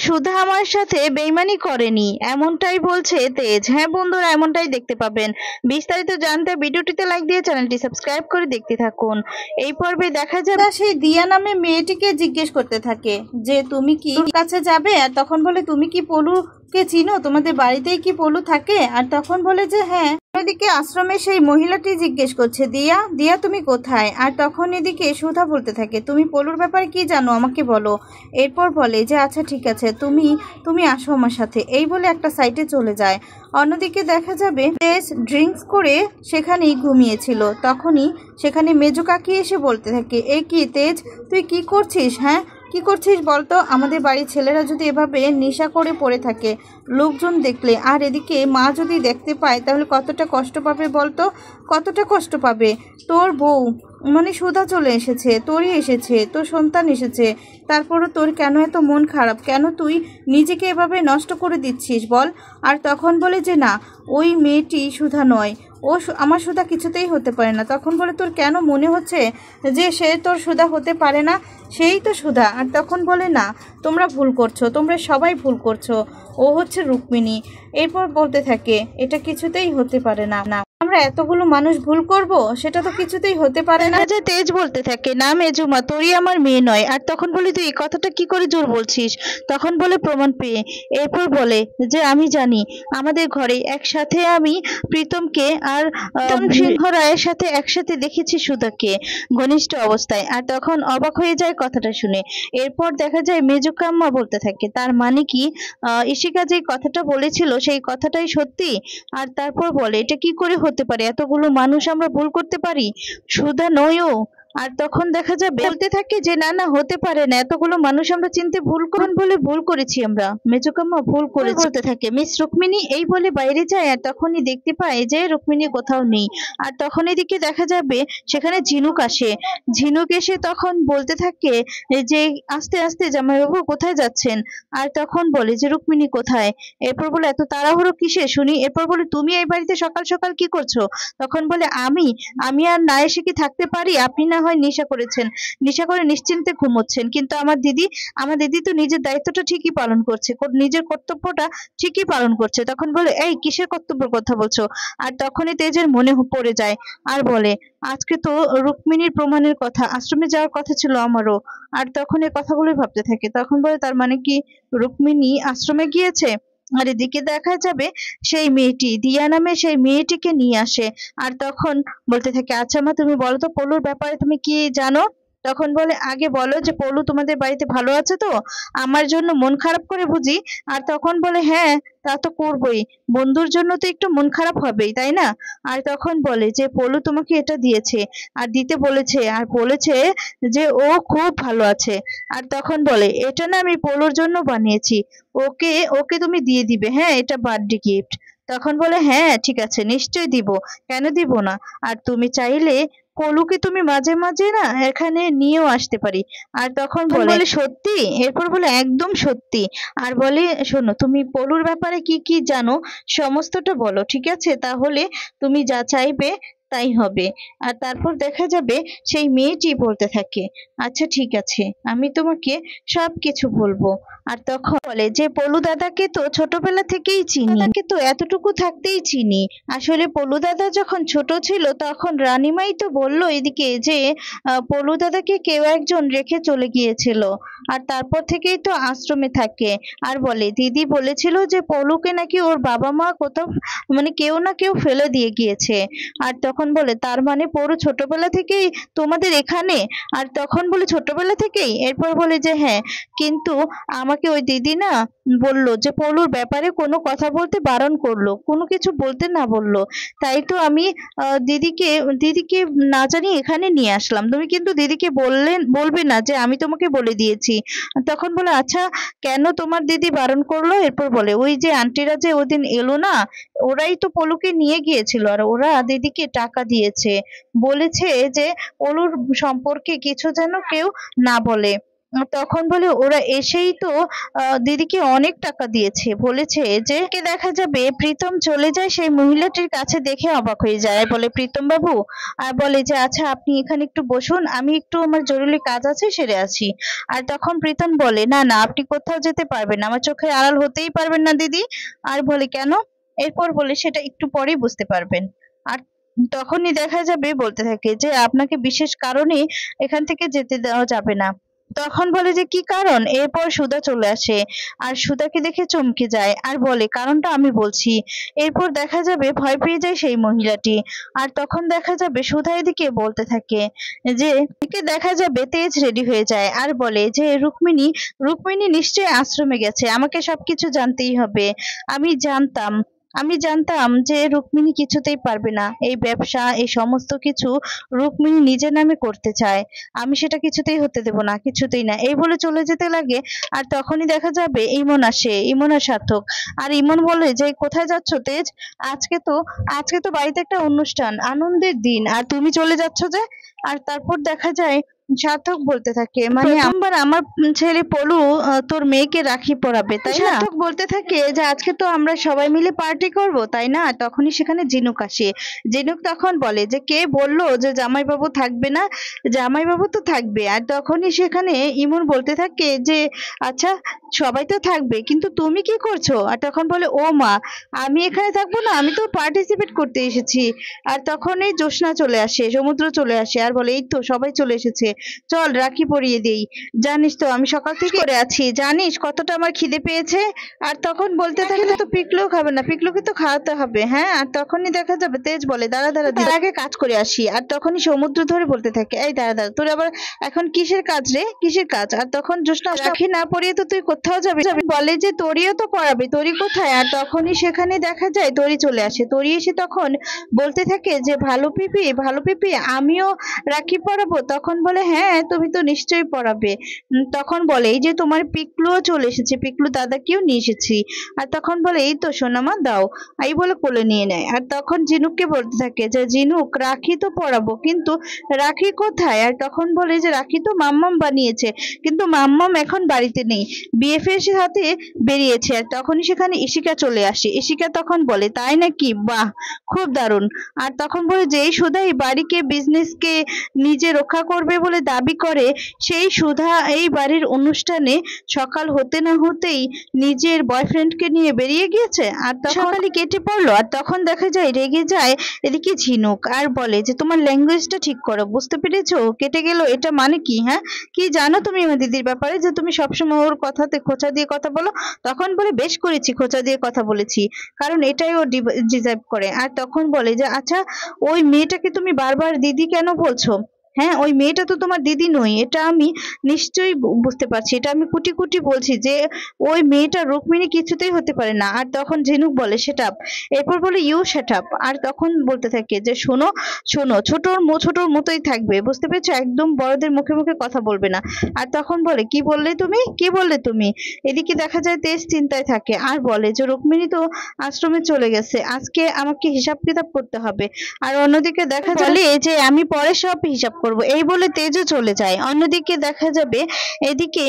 সুধা আমার সাথে বেইমানি করেনি এমনটাই বলছে তেজ। হ্যাঁ বন্ধুরা, এমনটাই দেখতে পাবেন। বিস্তারিত জানতে ভিডিওটিতে লাইক দিয়ে চ্যানেলটি সাবস্ক্রাইব করে দেখতে থাকুন। এই পর্বে দেখা যাবে সেই দিয়া নামে মেয়েটিকে জিজ্ঞেস করতে থাকে যে তুমি কি ওর কাছে যাবে, আর তখন বলে তুমি কি পলুকে চিনো, তোমাদের বাড়িতেই কি পলু থাকে? আর তখন বলে যে হ্যাঁ। এদিকে আশ্রমে সেই মহিলাটি জিজ্ঞেস করছে দিয়া দিয়া তুমি কোথায়? আর তখন এদিকে সুধা বলতে থাকে তুমি পলুর ব্যাপারে কি জানো আমাকে বলো। এরপর বলে যে আচ্ছা ঠিক আছে, তুমি তুমি আসো আমার সাথে, এই বলে একটা সাইডে চলে যায়। অন্যদিকে দেখা যাবে তেজ ড্রিঙ্কস করে সেখানেই ঘুমিয়েছিল। তখনই সেখানে মেজো কাকি এসে বলতে থাকে এ কি তেজ, তুই কি করছিস? হ্যাঁ কি করছিস বলতো? আমাদের বাড়ির ছেলেরা যদি এভাবে নেশা করে পড়ে থাকে লোকজন দেখলে, আর এদিকে মা যদি দেখতে পায় তাহলে কতটা কষ্ট পাবে বলতো, কতটা কষ্ট পাবে। তোর বউ মানে সুধা চলে এসেছে, তোরই এসেছে, তোর সন্তান এসেছে, তারপরও তোর কেন এত মন খারাপ? কেন তুই নিজেকে এভাবে নষ্ট করে দিচ্ছিস বল? আর তখন বলে যে না, ওই মেয়েটি সুধা নয়, ও আমার সুধা কিছুতেই হতে পারে না। তখন বলে তোর কেন মনে হচ্ছে যে সে তোর সুধা হতে পারে না? সেই তো সুধা। আর তখন বলে না, তোমরা ভুল করছো, তোমরা সবাই ভুল করছো, ও হচ্ছে রুক্মিণী। এরপর বলতে থাকে এটা কিছুতেই হতে পারে না, না আমরা এতগুলো মানুষ ভুল করব, সেটা তো কিছুতেই হতে পারে না। যে তেজ বলতে থাকে না মেজুমা, তোরই আমার মেয়ে নয়। আর তখন বলি তুই এই কথাটা কি করে জোর বলছিস? তখন বলে প্রমাণ পেয়ে। এরপর বলে যে আমি জানি আমাদের ঘরে একসাথে আমি প্রীতমকে আর সিংহ রায়ের সাথে একসাথে দেখেছি সুধাকে ঘনিষ্ঠ অবস্থায়। আর তখন অবাক হয়ে যায় কথাটা শুনে। এরপর দেখা যায় মেজুকাম্মা বলতে থাকে তার মানে কি ইশিকা যে কথাটা বলেছিল সেই কথাটাই সত্যি? আর তারপর বলে এটা কি করে হতে পারে, এতগুলো মানুষ আমরা ভুল করতে পারি, সুধা নয়ও। আর তখন দেখা যাবে বলতে থাকে যে না না হতে পারে না, এতগুলো মানুষ আমরা চিনতে ভুল করুন বলে ভুল করেছি আমরা, মেজুকাম্মা ভুল করে বলতে থাকে মিস রুক্মিণী এই বলে বাইরে যায়। আর তখনই দেখতে পায় যে রুক্মিণী কোথাও নেই। আর তখন এদিকে দেখা যাবে সেখানে ঝিনুক আসে। ঝিনুক এসে তখন বলতে থাকে যে আস্তে আস্তে জামাইবাবু কোথায় যাচ্ছেন? আর তখন বলে যে রুক্মিণী কোথায়? এরপর বলে এত তাড়াহুড়ো কিসে শুনি? এরপর বলে তুমি এই বাড়িতে সকাল সকাল কি করছো? তখন বলে আমি আমি আর না এসে কি থাকতে পারি? আপনি না হয় নেশা করেছেন, নেশা করে নিশ্চিন্তে ঘুমোচ্ছেন, কিন্তু আমার দিদি তো নিজের দায়িত্বটা ঠিকই পালন করছে, নিজের কর্তব্যটা ঠিকই পালন করছে। তখন বলে এই কিসের কর্তব্যের কথা বলছো? আর তখনই তেজের মনে পড়ে যায় আর বলে আজকে তো রুক্মিণীর প্রমাণের কথা, আশ্রমে যাওয়ার কথা ছিল আমারও। আর তখন এই কথাগুলোই ভাবতে থাকে। তখন বলে তার মানে কি রুক্মিণী আশ্রমে গিয়েছে? আর এদিকে দেখা যাবে সেই মেয়েটি দিয়া নামে সেই মেয়েটিকে নিয়ে আসে। আর তখন বলতে থাকে আচ্ছা মা তুমি বলো তো পলুর ব্যাপারে তুমি কি জানো? তখন বলে আগে বলো যে পলু তোমাদের বাড়িতে ভালো আছে তো, আমার জন্য মন খারাপ করে বুঝি? আর তখন বলে হ্যাঁ তা তো করবোই, বন্ধুর জন্য তো একটু মন খারাপ হবেই তাই না? আর তখন বলে যে পলু তোমাকে এটা দিয়েছে আর দিতে বলেছে, আর বলেছে যে ও খুব ভালো আছে। আর তখন বলে এটা না আমি পলুর জন্য বানিয়েছি, ওকে ওকে তুমি দিয়ে দিবে, হ্যাঁ এটা বার্থডে গিফট। তখন বলে হ্যাঁ ঠিক আছে নিশ্চয়ই দিব, কেন দিব না। আর তুমি চাইলে পলুকে তুমি মাঝে মাঝে না এখানে নিয়েও আসতে পারি। আর তখন বলে সত্যি? এরপর বলে একদম সত্যি। আর বলে শোনো তুমি পলুর ব্যাপারে কি কি জানো সমস্তটা বলো, ঠিক আছে? তাহলে তুমি যা চাইবে তাই হবে। আর তারপর দেখা যাবে সেই মেয়েটি বলতে থাকে আচ্ছা ঠিক আছে আমি তোমাকে সবকিছু বলবো। আর তখন বলে যে পলু দাদাকে তো ছোটবেলা থেকেই চিনি, তাকে তো এতটুকু থাকতেই চিনি। আসলে পলু দাদা যখন ছোট ছিল তখন রানীমাই তো বললো এদিকে যে পলু দাদাকে কেউ একজন রেখে চলে গিয়েছিল, আর তারপর থেকেই তো আশ্রমে থাকে। আর বলে দিদি বলেছিল যে পলুকে নাকি ওর বাবা মা কোথাও মানে কেউ না কেউ ফেলে দিয়ে গিয়েছে। আর তখন বলে তার মানে পলু ছোটবেলা থেকেই তোমাদের এখানে? আর তখন বলে ছোটবেলা থেকেই। এরপর বলে যে হ্যাঁ, কিন্তু আমাকে ওই দিদি না বললো যে পলুর ব্যাপারে কোনো কথা বলতে বারণ করলো, কোনো কিছু বলতে না বললো, তাই তো আমি দিদিকে দিদিকে না জানি এখানে নিয়ে আসলাম। তুমি কিন্তু দিদিকে বলবে না যে আমি তোমাকে বলে দিয়েছি। তখন বলে আচ্ছা কেন তোমার দিদি বারণ করলো? এরপর বলে ওই যে আন্টিরা যে ওদিন এলো না, ওরাই তো পলুকে নিয়ে গিয়েছিল, আর ওরা দিদিকে টাকা দিয়েছে, বলেছে যে পলুর সম্পর্কে কিছু যেন কেউ না বলে। তখন বলে ওরা এসেই তো দিদিকে অনেক টাকা দিয়েছে, বলেছে যে কে দেখা যাবে প্রীতম চলে যায় সেই মহিলাটির কাছে, দেখে অবাক হয়ে যায় আর বলে প্রীতম বাবু, আর বলে যে আচ্ছা আপনি এখানে একটু বসুন, আমি একটু আমার জরুরি কাজ আছে সেরে আছি। আর তখন প্রীতম বলে না না আপনি কোথাও যেতে পারবেন না, আমার চোখের আড়াল হতেই পারবেন না দিদি। আর বলে কেন? এরপর বলে সেটা একটু পরেই বুঝতে পারবেন। আর তখনই দেখা যাবে বলতে থাকে যে আপনাকে বিশেষ কারণে এখান থেকে যেতে দেওয়া যাবে না। তখন বলে যে কি কারণ? এরপর সুধা চলে আসে আর সুধাকে দেখে চমকে যায় আর বলে কারণটা আমি বলছি। এরপর দেখা যাবে ভয় পেয়ে যায় সেই মহিলাটি। আর তখন দেখা যাবে সুধা এদিকে বলতে থাকে যে এদিকে দেখা যাবে তেজ রেডি হয়ে যায় আর বলে যে রুক্মিণী, রুক্মিণী নিশ্চয়ই আশ্রমে গেছে, আমাকে সবকিছু জানতেই হবে। আমি জানতাম, আমি জানতাম যে রুক্মিণী কিছুতেই পারবে না, এই ব্যবসা এই সমস্ত কিছু রুক্মিণী নিজের নামে করতে চায়, আমি সেটা কিছুতেই হতে দেব না, কিছুতেই না। এই বলে চলে যেতে লাগে। আর তখনই দেখা যাবে ইমন আসে, ইমন আর সার্থক। আর ইমন বলে যে কোথায় যাচ্ছ তেজ? আজকে তো বাড়িতে একটা অনুষ্ঠান, আনন্দের দিন, আর তুমি চলে যাচ্ছ যে? আর তারপর দেখা যায় সার্থক বলতে থাকে মানে প্রথমবার আমার ছেলে পলু তোর মেয়েকে রাখি পরাবে তাই না? সার্থক বলতে থাকে যে আজকে তো আমরা সবাই মিলে পার্টি করব তাই না? তখনই সেখানে জিনুক আসে। জিনুক তখন বলে যে কে বললো যে জামাইবাবু থাকবে না? জামাইবাবু তো থাকবে। আর তখনই সেখানে ইমন বলতে থাকে যে আচ্ছা সবাই তো থাকবে কিন্তু তুমি কি করছো? আর তখন বলে ও মা, আমি এখানে থাকবো না, আমি তো পার্টিসিপেট করতে এসেছি। আর তখনই জ্যোৎস্না চলে আসে, সমুদ্র চলে আসে আর বলে এই তো সবাই চলে এসেছে, চল রাখি পরিয়ে দেই। জানিস তো আমি সকাল থেকে করে আছি, জানিস কতটা আমার খিদে পেয়েছে। আর তখন বলতে থাকে তো পিকলুও খাবে না, পিকলুকে তো খাওয়াতে হবে। হ্যাঁ, আর তখনই দেখা যাবে তেজ বলে দাঁড়া দাঁড়া তার আগে কাজ করে আসি। আর তখনই সমুদ্র ধরে বলতে থাকে এই দাঁড়া দাঁড়া, তোর আবার এখন কিসের কাজ রে, কিসের কাজ? আর তখন জ্যোৎস্না রাখি না পরিয়ে তো তুই কোথাও যাবি? বলে যে তোরিও তো পড়াবে, তোরি কোথায়? আর তখনই সেখানে দেখা যায় তোরি চলে আসে। তোরি এসে তখন বলতে থাকে যে ভালো পিপি, ভালো পিপি, আমিও রাখি পরাবো? তখন বলে হ্যাঁ তুমি তো নিশ্চয়ই পরাবে। তখন বলে এই যে তোমার পিকলুও চলে এসেছে, পিকলু দাদাকেও নিয়ে এসেছি। আর তখন বলে এই তো সোনামা দাও, এই বলে কোলে নিয়ে নেয়। আর তখন ঝিনুককে বলতে থাকে যে ঝিনুক রাখি তো পরাবো কিন্তু রাখি কোথায়? আর তখন বলে যে রাখি তো মাম্মাম বানিয়েছে, কিন্তু মাম্মাম এখন বাড়িতে নেই, বিএফএস এর হাতে বেরিয়েছে। আর তখনই সেখানে ইশিকা চলে আসে। ইশিকা তখন বলে তাই নাকি, বাহ খুব দারুণ। আর তখন বলে যে এই সুধাই বাড়িকে বিজনেসকে নিজে রক্ষা করবে বলে দাবি করে, সেই সুধা এই বাড়ির অনুষ্ঠানে সকাল হতে না হতেই নিজের বয়ফ্রেন্ডকে নিয়ে বেরিয়ে গিয়েছে। আর তখন সকালে কেটে পড়লো। আর তখন দেখা যায় রেগে যায় এদিকে ঝিনুক আর বলে যে তোমার ল্যাঙ্গুয়েজটা ঠিক করো, বুঝতে পেরেছো? কেটে গেল এটা মানে কি? হ্যাঁ, কি জানো তুমি আমার দিদির ব্যাপারে যে তুমি সবসময় ওর কথাতে খোঁচা দিয়ে কথা বলো? তখন বলে বেশ করেছি, খোঁচা দিয়ে কথা বলেছি, কারণ এটাই ও ডিজার্ভ করে। আর তখন বলে যে আচ্ছা ওই মেয়েটাকে তুমি বারবার দিদি কেন বলছো? হ্যাঁ, ওই মেয়েটা তো তোমার দিদি নই, এটা আমি নিশ্চয়ই বুঝতে পারছি, এটা আমি কুটি কুটি বলছি যে ওই মেয়েটা রুক্মিণী কিছুতেই হতে পারে না। আর তখন ঝিনুক বলে সেট আপ। এরপর বলে ইউ সেট আপ। আর তখন বলতে থাকে যে শোনো শোনো, ছোটর মতোই থাকবে, বুঝতে পেরেছো? একদম বড়দের মুখে মুখে কথা বলবে না। আর তখন বলে কি বললে তুমি, কি বললে তুমি? এদিকে দেখা যায় তেজ চিন্তায় থাকে আর বলে যে রুক্মিণী তো আশ্রমে চলে গেছে, আজকে আমাকে হিসাব কিতাব করতে হবে। আর অন্যদিকে দেখা বলে যে আমি পরে সব হিসাব করব, এই বলে তেজও চলে যায়। অন্যদিকে দেখা যাবে এদিকে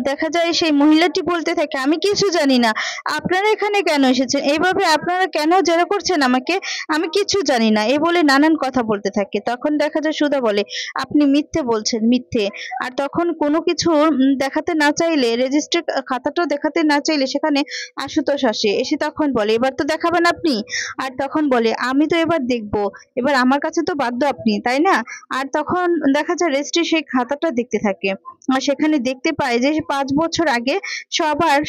দেখা যায় সেই মহিলাটি বলতে থাকে আমি কিছু জানি না, আপনারা এখানে কেন এসেছেন, এইভাবে আপনারা কেন জেরা করছেন আমাকে, আমি কিছু জানি না, এই বলে নানান কথা বলতে থাকে। তখন দেখা যায় সুধা বলে আপনি মিথ্যে বলছেন, মিথ্যে। আর তখন কোনো কিছু দেখাতে না চাইলে, রেজিস্ট্রি খাতাটাও দেখাতে না চাইলে সেখানে আশুতোষ আসে। এসে তখন বলে এবার তো দেখাবেন আপনি? আর তখন বলে আমি তো এবার দেখবো, এবার আমার কাছে তো বাধ্য আপনি, তাই না? আর তখন দেখা যায় রেজিস্ট্রি সেই খাতাটা দেখতে থাকে। আর সেখানে দেখতে পায় যে 5 বছর আগে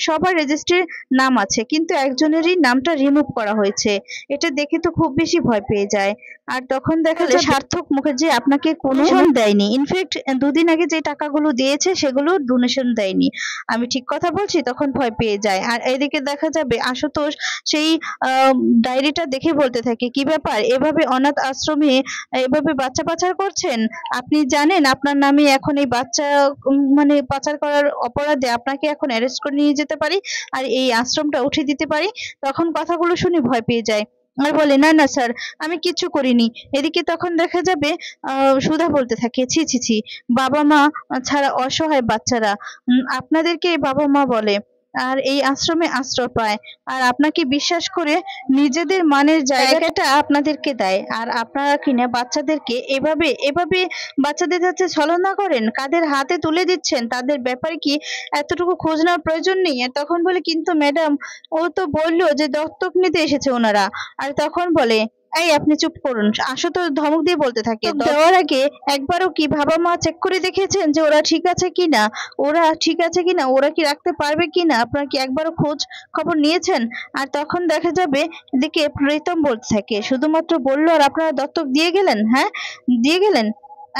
সবার রেজিস্ট্রির নাম আছে, কিন্তু একজনেরই নামটা রিমুভ করা হয়েছে। এটা দেখে তো খুব বেশি ভয় পেয়ে যায়। আর তখন দেখা যায় সার্থক মুখার্জি আপনাকে কোনো দেয়নি, ইনফ্যাক্ট 2 দিন আগে যে টাকাগুলো দিয়েছে সেগুলো ডোনেশন দেয়নি, আমি ঠিক কথা বলছি? তখন ভয় পেয়ে যায়। আর এদিকে দেখা যাবে আশুতোষ সেই ডায়েরিটা দেখে বলতে থাকে কি ব্যাপার, এভাবে অনাথ আশ্রমে এভাবে বাচ্চা পাচার করছেন? আপনি জানেন আপনার নামে এখন এই বাচ্চা মানে পাচার করার অপরাধে আপনাকে এখন অ্যারেস্ট করে নিয়ে যেতে পারি আর এই আশ্রমটা উঠিয়ে দিতে পারি। তখন কথাগুলো শুনে ভয় পেয়ে যায়। আর বলে না না স্যার আমি কিচ্ছু করিনি। এদিকে তখন দেখা যাবে সুধা বলতে থাকে ছি ছি ছি, বাবা মা ছাড়া অসহায় বাচ্চারা আপনাদেরকে বাবা মা বলে আর এই আশ্রমে আশ্রয় পায়, আর আপনাকে বিশ্বাস করে নিজেদের মানের জায়গাটা আপনাদেরকে দেয়, আর আপনারা কিনা বাচ্চাদেরকে এভাবে এভাবে বাচ্চাদের কাছে ছলনা করেন, কাদের হাতে তুলে দিচ্ছেন, তাদের ব্যাপারে কি এতটুকু খোঁজ নেওয়ার প্রয়োজন নেই? আর তখন বলে কিন্তু ম্যাডাম ও তো বললো যে দত্তক নিতে এসেছে ওনারা। আর তখন বলে এই আপনি চুপ করুন, তো ধমক দিয়ে বলতে থাকে দেওয়ার আগে একবারও কি বাবা মা চেক করে দেখেছেন যে ওরা ঠিক আছে কিনা, ওরা ঠিক আছে কিনা, ওরা কি রাখতে পারবে কিনা, আপনারা কি একবারও খোঁজ খবর নিয়েছেন? আর তখন দেখা যাবে এদিকে প্রীতম বলতে থাকে শুধুমাত্র বললো আর আপনারা দত্তক দিয়ে গেলেন? হ্যাঁ দিয়ে গেলেন?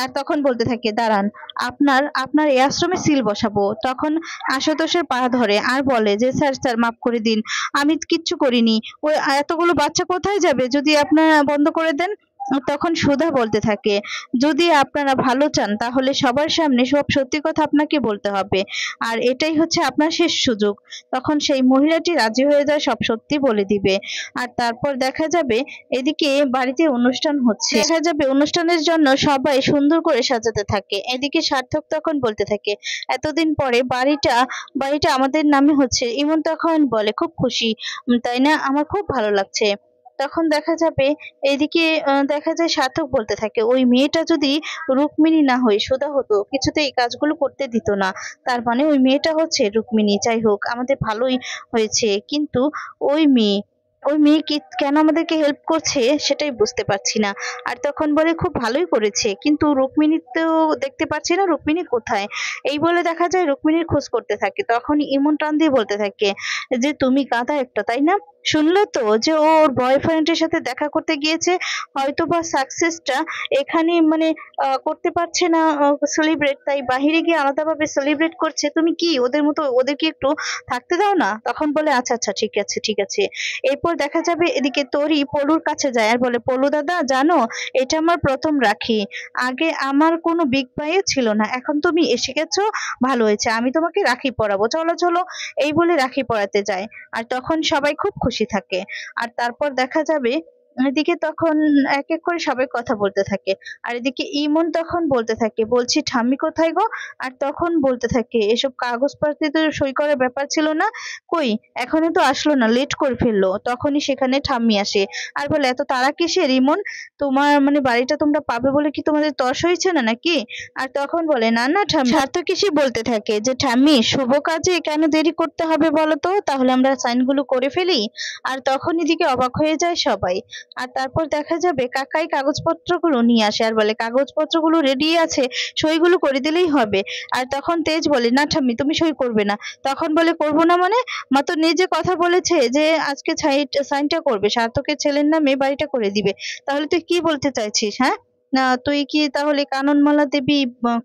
আর তখন বলতে থাকে দাঁড়ান, আপনার আপনার এই আশ্রমে সিল বসাবো। তখন আশুতোষের পা ধরে আর বলে যে স্যার স্যার মাফ করে দিন, আমি কিচ্ছু করিনি, ওই এতগুলো বাচ্চা কোথায় যাবে যদি আপনারা বন্ধ করে দেন? তখন সুধা বলতে থাকে যদি আপনারা ভালো চান তাহলে সবার সামনে সব সত্যি কথা আপনাকে বলতে হবে, আর এটাই হচ্ছে আপনার শেষ সুযোগ। তখন সেই মহিলাটি রাজি হয়ে যায়, সব সত্যি বলে দিবে। আর তারপর দেখা যাবে এদিকে বাড়িতে অনুষ্ঠান হচ্ছে, দেখা যাবে অনুষ্ঠানের জন্য সবাই সুন্দর করে সাজাতে থাকে। এদিকে সার্থক তখন বলতে থাকে এতদিন পরে বাড়িটা বাড়িটা আমাদের নামে হচ্ছে। ইমন তখন বলে খুব খুশি, তাই না, আমার খুব ভালো লাগছে। তখন দেখা যাবে এদিকে দেখা যায় সার্থক বলতে থাকে ওই মেয়েটা যদি রুক্মিণী না হয়ে সুধা হতো কিছুতেই এই কাজগুলো করতে দিত না, তার মানে ওই মেয়েটা হচ্ছে রুক্মিণী। যাই হোক আমাদের ভালোই হয়েছে, কিন্তু ওই মেয়ে ওই মেয়ে কি কেন আমাদেরকে হেল্প করছে সেটাই বুঝতে পারছি না। আর তখন বলে খুব ভালোই করেছে, কিন্তু রুক্মিণী তো দেখতে পাচ্ছি না, রুক্মিণী কোথায়? এই বলে দেখা যায় রুক্মিণীর খোঁজ করতে থাকে। তখন ইমন টান দিয়ে বলতে থাকে যে তুমি গাধা একটা, তাই না? শুনলে তো যে ও ওর বয়ফ্রেন্ডের সাথে দেখা করতে গিয়েছে, হয়তোবা সাকসেসটা এখানে মানে করতে পারছে না সেলিব্রেট, তাই বাহিরে গিয়ে আলাদাভাবে সেলিব্রেট করছে। তুমি কি ওদের মতো ওদেরকে একটু থাকতে দাও না? তখন বলে আচ্ছা আচ্ছা ঠিক আছে ঠিক আছে। এরপর দেখা যাবে এদিকে তরি পলুর কাছে যায় আর বলে পলু দাদা জানো এটা আমার প্রথম রাখি, আগে আমার কোনো বিগ ভাইও ছিল না, এখন তুমি এসে গেছো, ভালো হয়েছে, আমি তোমাকে রাখি পরাবো, চলো চলো। এই বলে রাখি পরাতে যায়। আর তখন সবাই খুব খুশি থাকে। আর তারপর দেখা যাবে এদিকে তখন এক এক করে সবাই কথা বলতে থাকে। আর এদিকে ইমন তখন বলতে থাকে বলছি ঠাম্মি কোথায় গো? আর তখন বলতে থাকে এসব কাগজপত্রে তো সই করার ব্যাপার ছিল না, কই এখনো তো আসলো না, লেট করে ফেললো। তখনই সেখানে ঠাম্মি আসে আর বলে এত তাড়া কিসের ইমন, তোমার মানে বাড়িটা তোমরা পাবে বলে কি তোমাদের তর্স হয়েছে না নাকি? আর তখন বলে না না ঠাম্মি, সার্থক এসে বলতে থাকে যে ঠাম্মি শুভ কাজে কেন দেরি করতে হবে বলো তো, তাহলে আমরা সাইনগুলো করে ফেলি। আর তখন এদিকে অবাক হয়ে যায় সবাই। আর তারপর দেখা যাবে কাকাই কাগজপত্রগুলো নিয়ে আসে আর বলে কাগজপত্রগুলো রেডি আছে, সইগুলো করে দিলেই হবে। আর তখন তেজ বলে না ঠাম্মি তুমি সই করবে না। তখন বলে করবো না মানে? মা তো নিজে কথা বলেছে যে আজকে সাইনটা করবে, সার্থকের ছেলের নামে বাড়িটা করে দিবে। তাহলে তুই কি বলতে চাইছিস? হ্যাঁ না তুই কি তাহলে কাননমালা দেবী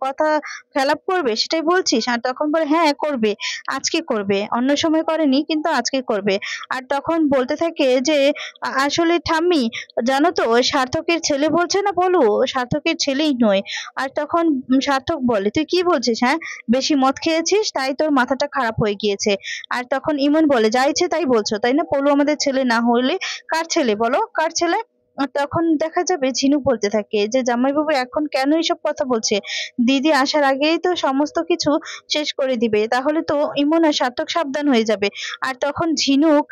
কথা খেলাপ করবে সেটাই বলছিস? আর তখন বলে হ্যাঁ করবে, আজকে করবে, অন্য সময় করেনি কিন্তু আজকে করবে। আর তখন বলতে থাকে যে আসলে ঠাম্মি জানো তো ওই সার্থকের ছেলে বলছে না বলো, ও সার্থকের ছেলেই নয়। আর তখন সার্থক বলে তুই কি বলছিস? হ্যাঁ বেশি মদ খেয়েছিস তাই তোর মাথাটা খারাপ হয়ে গিয়েছে। আর তখন ইমন বলে যা ইচ্ছে তাই বলছো তাই না, পলু আমাদের ছেলে না হলে কার ছেলে বলো, কার ছেলে? আর তখন দেখা যাবে ঝিনুক বলতে থাকে যে জামাইবাবু এখন কেন এসব কথা বলছে, দিদি আসার আগেই তো সমস্ত কিছু শেষ করে দিবে, তাহলে তো ইমন আর সার্থক সাবধান হয়ে যাবে। আর তখন ঝিনুক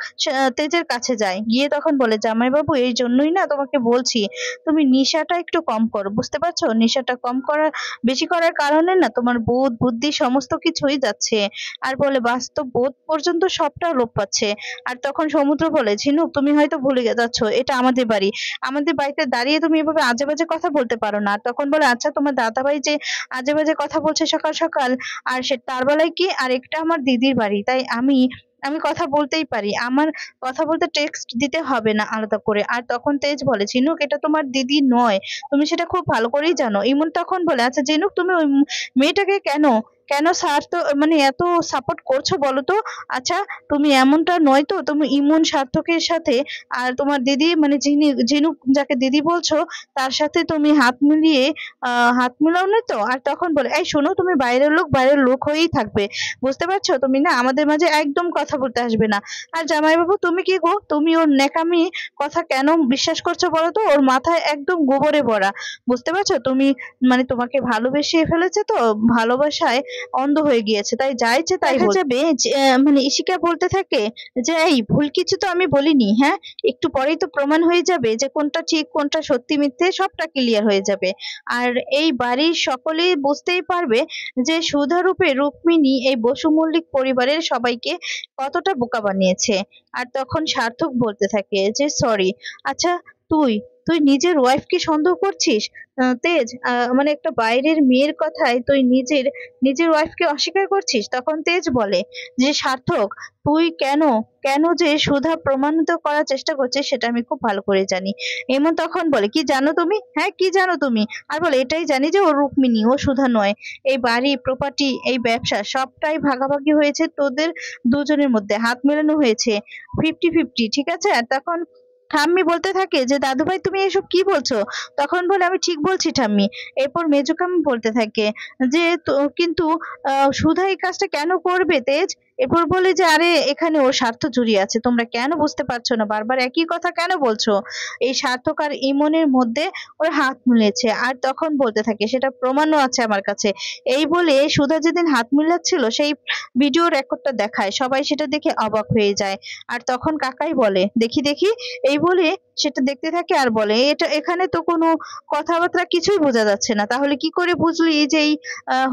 তেজের কাছে যায়, গিয়ে তখন বলে জামাইবাবু এই জন্যই না তোমাকে বলছি তুমি নেশাটা একটু কম করো, বুঝতে পারছো, নেশাটা কম করা বেশি করার কারণে না তোমার বোধ বুদ্ধি সমস্ত কিছুই যাচ্ছে, আর বলে বাস্তব বোধ পর্যন্ত সবটা লোপ পাচ্ছে। আর তখন সমুদ্র বলে ঝিনুক তুমি হয়তো ভুলে যাচ্ছ এটা আমাদের বাড়ি, আমাদের বাড়িতে দাঁড়িয়ে তুমি এভাবে আজে বাজে কথা বলতে পারো না। তখন বলে আচ্ছা তোমার দাদাভাই যে আজে বাজে কথা বলছে সকাল সকাল, আর সে তার বেলায় কি, আর একটা আমার দিদির বাড়ি, তাই আমি আমি কথা বলতেই পারি, আমার কথা বলতে টেক্সট দিতে হবে না আলাদা করে। আর তখন তেজ বলে ঝিনুক এটা তোমার দিদি নয়, তুমি সেটা খুব ভালো করেই জানো। ইমন তখন বলে আচ্ছা ঝিনুক তুমি ওই মেয়েটাকে কেন কেন স্বার্থ মানে এত সাপোর্ট করছো বলো তো? আচ্ছা, তুমি এমনটা নয় তো? তুমি ইমন সার্থকের সাথে আর তোমার দিদি মানে ঝিনুক যাকে দিদি বলছো তার সাথে তুমি হাত মিলিয়ে হাত মিলাও না তো? আর তখন বলে, এই শোনো, তুমি বাইরের লোক বাইরের লোক হয়েই থাকবে, বুঝতে পারছো? তুমি না আমাদের মাঝে একদম কথা বলতে আসবে না। আর জামাইবাবু তুমি কি গো, তুমি ওর ন্যাকামি কথা কেন বিশ্বাস করছো বলো তো? ওর মাথায় একদম গোবরে ভরা, বুঝতে পারছো? তুমি মানে তোমাকে ভালোবেসে ফেলেছে তো, ভালোবাসায় অন্ধ হয়ে গিয়েছে, তাই যা ইচ্ছে তাই দেখা যাবে। মানে ইশিকা বলতে থাকে যে এই ভুল কিছু তো আমি বলিনি, হ্যাঁ, একটু পরেই তো প্রমাণ হয়ে যাবে যে কোনটা ঠিক কোনটা সত্যি মিথ্যে, সবটা ক্লিয়ার হয়ে যাবে। আর এই বাড়ির সকলেই বুঝতেই পারবে যে সুধারূপে রুক্মিণী এই বসু মল্লিক পরিবারের সবাইকে কতটা বোকা বানিয়েছে। আর তখন সার্থক বলতে থাকে যে সরি। আচ্ছা, তুই তুই নিজের ওয়াইফকে সন্দেহ করছিস? তেজ, মানে একটা বাইরের মেয়ের কথায় তুই নিজের ওয়াইফকে অস্বীকার করছিস? তখন তেজ বলে যে সার্থক, তুই কেন কেন যে সুধা প্রমাণিত করার চেষ্টা করছিস সেটা আমি খুব ভালো করে জানি। এমন তখন বলে, কি জানো তুমি? হ্যাঁ, কি জানো তুমি? আর বলে, এটাই জানি যে ও রুক্মিণী, ও সুধা নয়। এই বাড়ি প্রপার্টি এই ব্যবসা সবটাই ভাগাভাগি হয়েছে তোদের দুজনের মধ্যে, হাত মেলানো হয়েছে 50-50, ঠিক আছে? আর তখন ঠাম্মি বলতে থাকে যে দাদু ভাই তুমি এসব কি বলছো? তখন বলে, আমি ঠিক বলছি ঠাম্মি। এরপর মেজোকামি বলতে থাকে যে তো কিন্তু সুধা এই কাজটা কেন করবে তেজ? এরপর বলে যে আরে এখানে ওর স্বার্থ জড়িয়ে আছে, তোমরা কেন বুঝতে পারছো না? বারবার একই কথা কেন বলছো? এই সার্থক আর ইমনের মধ্যে ওর হাত মিলেছে। আর তখন বলতে থাকে সেটা প্রমাণও আছে আমার কাছে। এই বলে সুধা যেদিন হাত মিলাচ্ছিল সেই ভিডিও রেকর্ডটা দেখায়, সবাই সেটা দেখে অবাক হয়ে যায়। আর তখন কাকাই বলে, দেখি দেখি। এই বলে সেটা দেখতে থাকে আর বলে, এটা এখানে তো কোনো কথাবার্তা কিছুই বোঝা যাচ্ছে না, তাহলে কি করে বুঝলি যে এই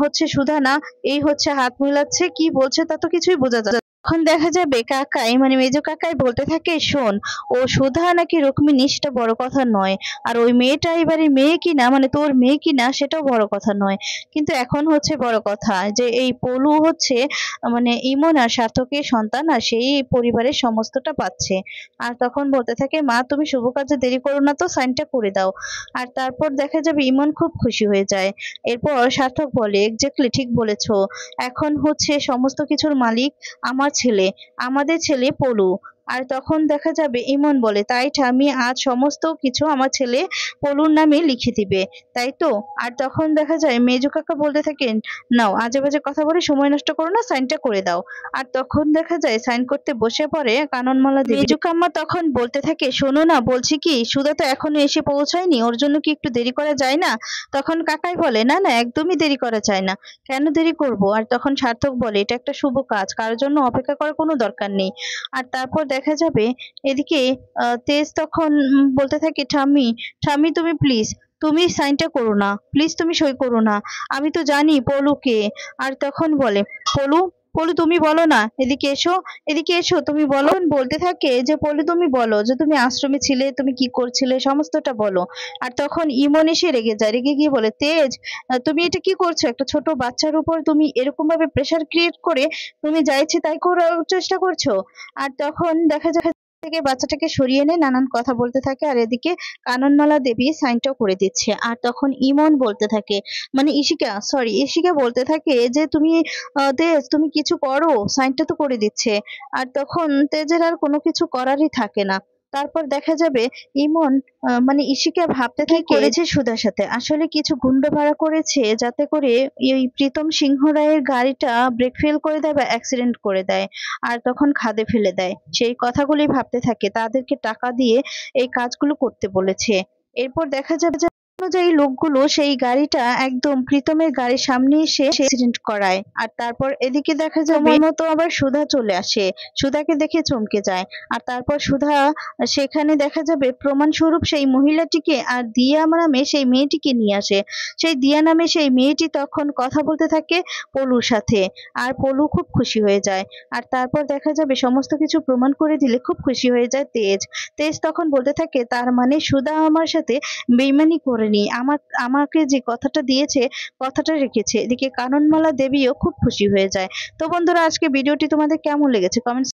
হচ্ছে সুধা না? এই হচ্ছে হাত মিলাচ্ছে, কি বলছে তা তো কিছুই বোঝা যাচ্ছে না। তখন দেখা যাবে কাকাই মানে মেজো কাকাই বলতে থাকে, শোন, ও সুধা নাকি রুক্মিণী সেটা বড় কথা নয়, আর ওই মেয়েটা এবারে মেয়ে কিনা মানে তোর মেয়ে কিনা সেটাও বড় কথা নয়, কিন্তু এখন হচ্ছে বড় কথা যে এই পলু হচ্ছে মানে ইমন আর সার্থকের সন্তান, আর সেই পরিবারের সমস্তটা পাচ্ছে। আর তখন বলতে থাকে, মা তুমি শুভ কাজে দেরি করো না তো, সাইনটা করে দাও। আর তারপর দেখা যাবে ইমন খুব খুশি হয়ে যায়। এরপর সার্থক বলে, এক্স্যাক্টলি ঠিক বলেছো, এখন হচ্ছে সমস্ত কিছুর মালিক আমার ছেলে, আমাদের ছেলে পলু। আর তখন দেখা যাবে ইমন বলে, তাই ঠাম্মি আজ সমস্ত কিছু আমার ছেলে পলুর নামে লিখে দিবে, তাই তো? আর তখন দেখা যায় মেজো কাকা বলতে থাকেন, নাও আজে বাজে কথা বলে সময় নষ্ট করো না, সাইনটা করে দাও। আর তখন দেখা যায় সাইন করতে বসে পড়ে কাননমালা দেবী। মেজো কাম্মা তখন বলতে থাকে, শোনো না, বলছি কি সুধা তো এখনো এসে পৌঁছায়নি, ওর জন্য কি একটু দেরি করা যায় না? তখন কাকাই বলে, না না, একদমই দেরি করা যায় না, কেন দেরি করব? আর তখন সার্থক বলে, এটা একটা শুভ কাজ, কারোর জন্য অপেক্ষা করার কোনো দরকার নেই। আর তারপর দেখা যাবে এদিকে তেজ তখন বলতে থাকে, ঠাম্মি ঠাম্মি তুমি প্লিজ তুমি সাইনটা করো না, প্লিজ তুমি সই করো না, আমি তো জানি পলুকে। আর তখন বলে, পলু পলু তুমি বলো না, এদিকে এসো, এদিকে এসো, তুমি বলো। বলতে থাকে যে পলু তুমি বলো যে তুমি আশ্রমে ছিলে, তুমি কি করছিলে, সমস্তটা বলো। আর তখন ইমন এসে রেগে যায়, রেগে গিয়ে বলে, তেজ তুমি এটা কি করছো? একটা ছোট বাচ্চার উপর তুমি এরকম ভাবে প্রেসার ক্রিয়েট করে তুমি যা ইচ্ছে তাই করার চেষ্টা করছো। আর তখন দেখা যায় থেকে বাচ্চাটাকে সরিয়ে এনে নানান কথা বলতে থাকে, আর এদিকে কাননমালা দেবী সাইনটাও করে দিচ্ছে। আর তখন ইমন বলতে থাকে মানে ইশিকা বলতে থাকে যে তুমি তেজ তুমি কিছু করো, সাইনটা তো করে দিচ্ছে। আর তখন তেজের আর কোনো কিছু করারই থাকে না। তারপর দেখা যাবে ইমন মানে ইশিকা ভাবতে থাকে করেছে সুধার সাথে, আসলে কিছু গুন্ডা ভাড়া করেছে যাতে করে এই প্রীতম সিংহ রায়ের গাড়িটা ব্রেক ফেল করে দেয় বা অ্যাক্সিডেন্ট করে দেয়, আর তখন খাদে ফেলে দেয়। সেই কথাগুলি ভাবতে থাকে, তাদেরকে টাকা দিয়ে এই কাজগুলো করতে বলেছে। এরপর দেখা যাবে যে অনুযায়ী লোকগুলো সেই গাড়িটা একদম প্রীতমের গাড়ির সামনে এসে অ্যাক্সিডেন্ট করায়। আর তারপর এদিকে দেখা যাবে মতো আবার সুধা চলে আসে, সুধাকে দেখে চমকে যায়। আর তারপর সুধা সেখানে দেখা যাবে প্রমাণ স্বরূপ সেই মহিলাটিকে আর দিয়া নামে সেই মেয়েটিকে নিয়ে আসে। সেই দিয়া নামে সেই মেয়েটি তখন কথা বলতে থাকে পলুর সাথে, আর পলু খুব খুশি হয়ে যায়। আর তারপর দেখা যাবে সমস্ত কিছু প্রমাণ করে দিলে খুব খুশি হয়ে যায় তেজ। তেজ তখন বলতে থাকে, তার মানে সুধা আমার সাথে বেইমানি করেনি, আমাকে যে কথাটা দিয়েছে কথাটা রেখেছে। এদিকে কাননমালা দেবীও খুব খুশি হয়ে যায়। তো বন্ধুরা, আজকে ভিডিওটি তোমাদের কেমন লেগেছে কমেন্ট